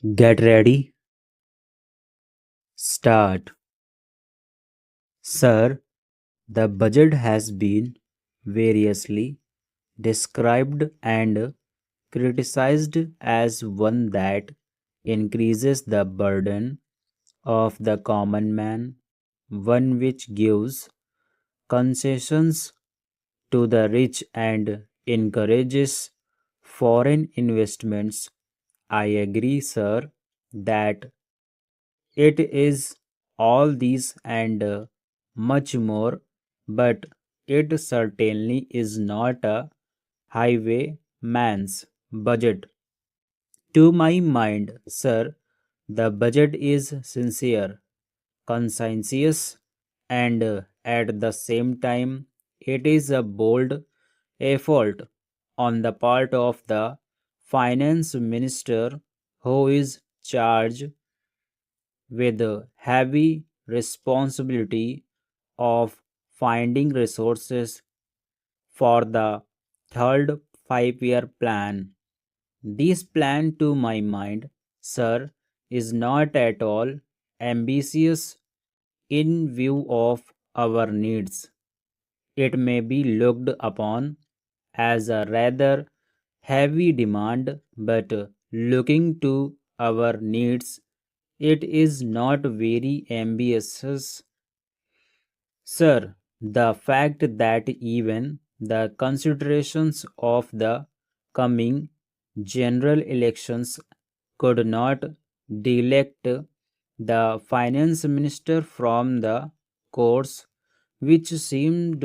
Get ready. Start. Sir, the budget has been variously described and criticized as one that increases the burden of the common man, one which gives concessions to the rich and encourages foreign investments. I agree, sir, that it is all these and much more, but it certainly is not a highwayman's budget. To my mind, sir, the budget is sincere, conscientious, and at the same time, it is a bold effort on the part of the finance minister who is charged with the heavy responsibility of finding resources for the third 5-year plan. This plan, to my mind, sir, is not at all ambitious in view of our needs. It may be looked upon as a rather heavy demand, but looking to our needs, it is not very ambitious. Sir, the fact that even the considerations of the coming general elections could not delect the finance minister from the course which seemed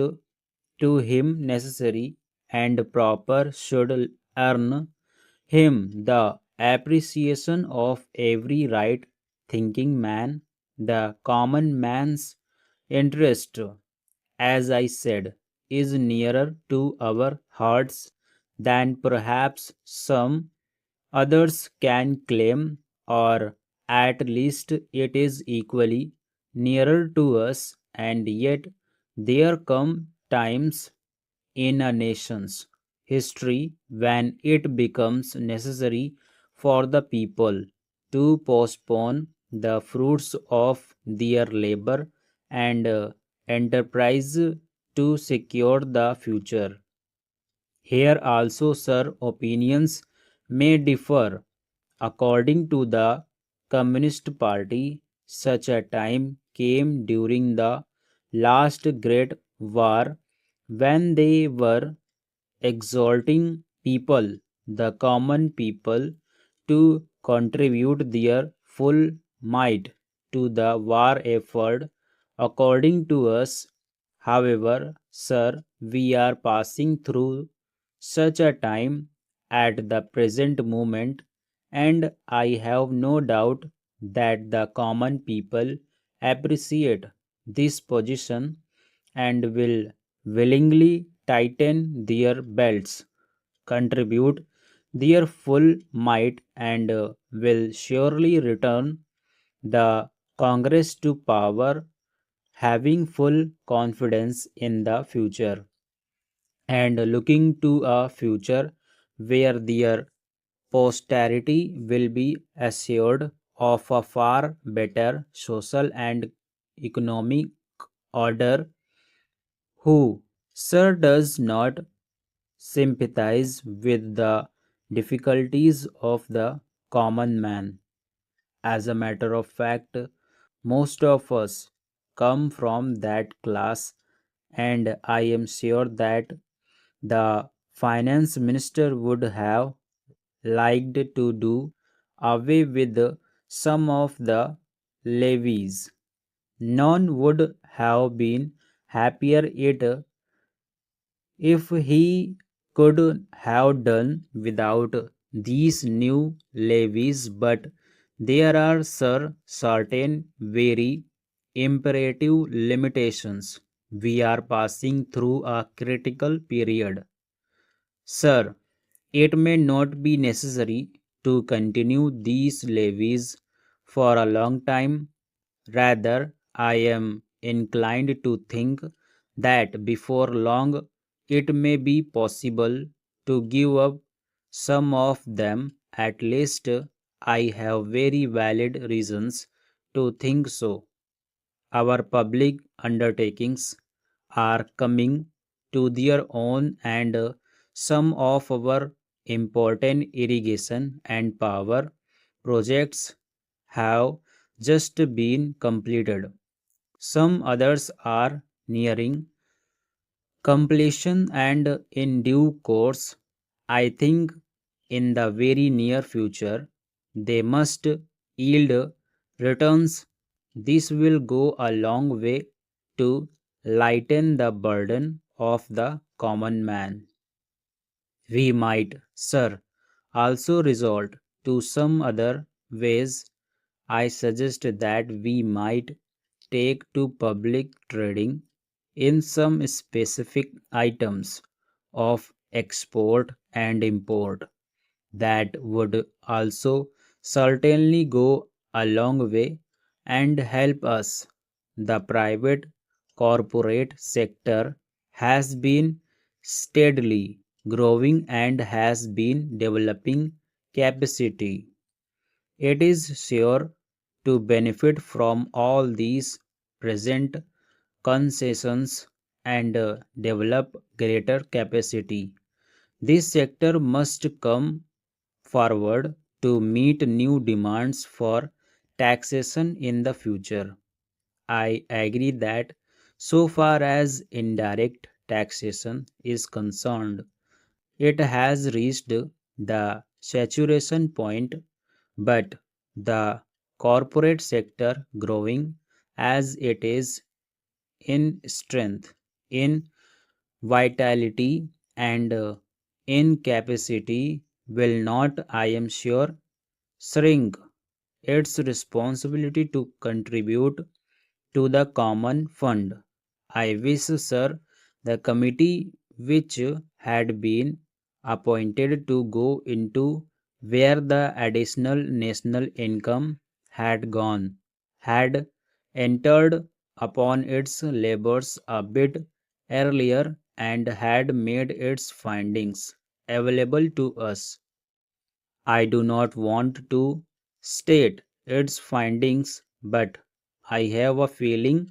to him necessary and proper should earn him the appreciation of every right thinking man. The common man's interest, as I said, is nearer to our hearts than perhaps some others can claim, or at least it is equally nearer to us, and yet there come times in a nation's history when it becomes necessary for the people to postpone the fruits of their labor and enterprise to secure the future. Here also, sir, opinions may differ. According to the Communist Party, such a time came during the last Great War when they were exhorting people, the common people, to contribute their full might to the war effort. According to us, however, sir, we are passing through such a time at the present moment, and I have no doubt that the common people appreciate this position and will willingly tighten their belts, contribute their full might, and will surely return the Congress to power, having full confidence in the future and looking to a future where their posterity will be assured of a far better social and economic order. Who, sir, does not sympathize with the difficulties of the common man? As a matter of fact, most of us come from that class, and I am sure that the finance minister would have liked to do away with some of the levies. None would have been happier if he could have done without these new levies, but there are, sir, certain very imperative limitations. We are passing through a critical period. Sir, it may not be necessary to continue these levies for a long time. Rather, I am inclined to think that before long it may be possible to give up some of them, at least I have very valid reasons to think so. Our public undertakings are coming to their own, and some of our important irrigation and power projects have just been completed. Some others are nearing completion, and in due course, I think in the very near future, they must yield returns. This will go a long way to lighten the burden of the common man. We might, sir, also resort to some other ways. I suggest that we might take to public trading in some specific items of export and import. That would also certainly go a long way and help us. The private corporate sector has been steadily growing and has been developing capacity. It is sure to benefit from all these present concessions and develop greater capacity. This sector must come forward to meet new demands for taxation in the future. I agree that so far as indirect taxation is concerned, it has reached the saturation point, but the corporate sector growing as it is in strength, in vitality, and in capacity will not, I am sure, shrink its responsibility to contribute to the common fund. I wish, sir, the committee which had been appointed to go into where the additional national income had gone had entered upon its labors a bit earlier and had made its findings available to us. I do not want to state its findings, but I have a feeling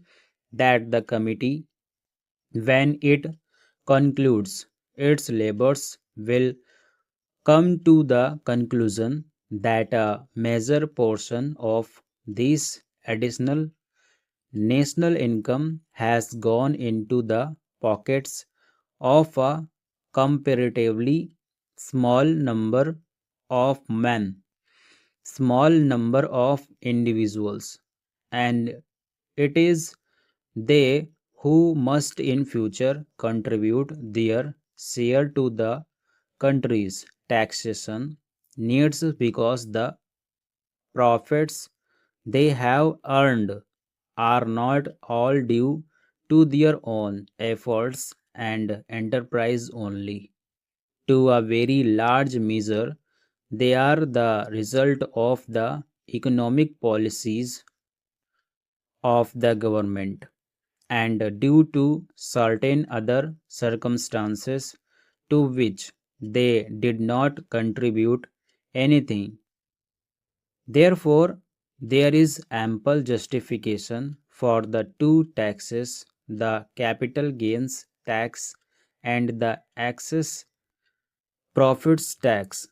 that the committee, when it concludes its labors, will come to the conclusion that a major portion of this additional national income has gone into the pockets of a comparatively small number of men, small number of individuals, and it is they who must in future contribute their share to the country's taxation needs, because the profits they have earned are not all due to their own efforts and enterprise only. To a very large measure, they are the result of the economic policies of the government, and due to certain other circumstances to which they did not contribute anything. Therefore, there is ample justification for the two taxes, the capital gains tax and the excess profits tax.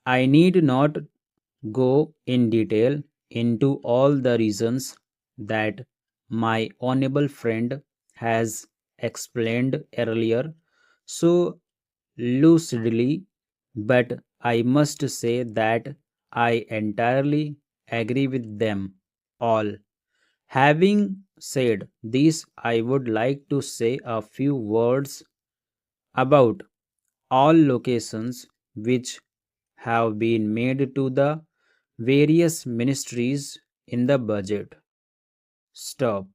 I need not go in detail into all the reasons that my honorable friend has explained earlier so lucidly, but I must say that I entirely agree with them all. Having said this, I would like to say a few words about all locations which have been made to the various ministries in the budget. Stop.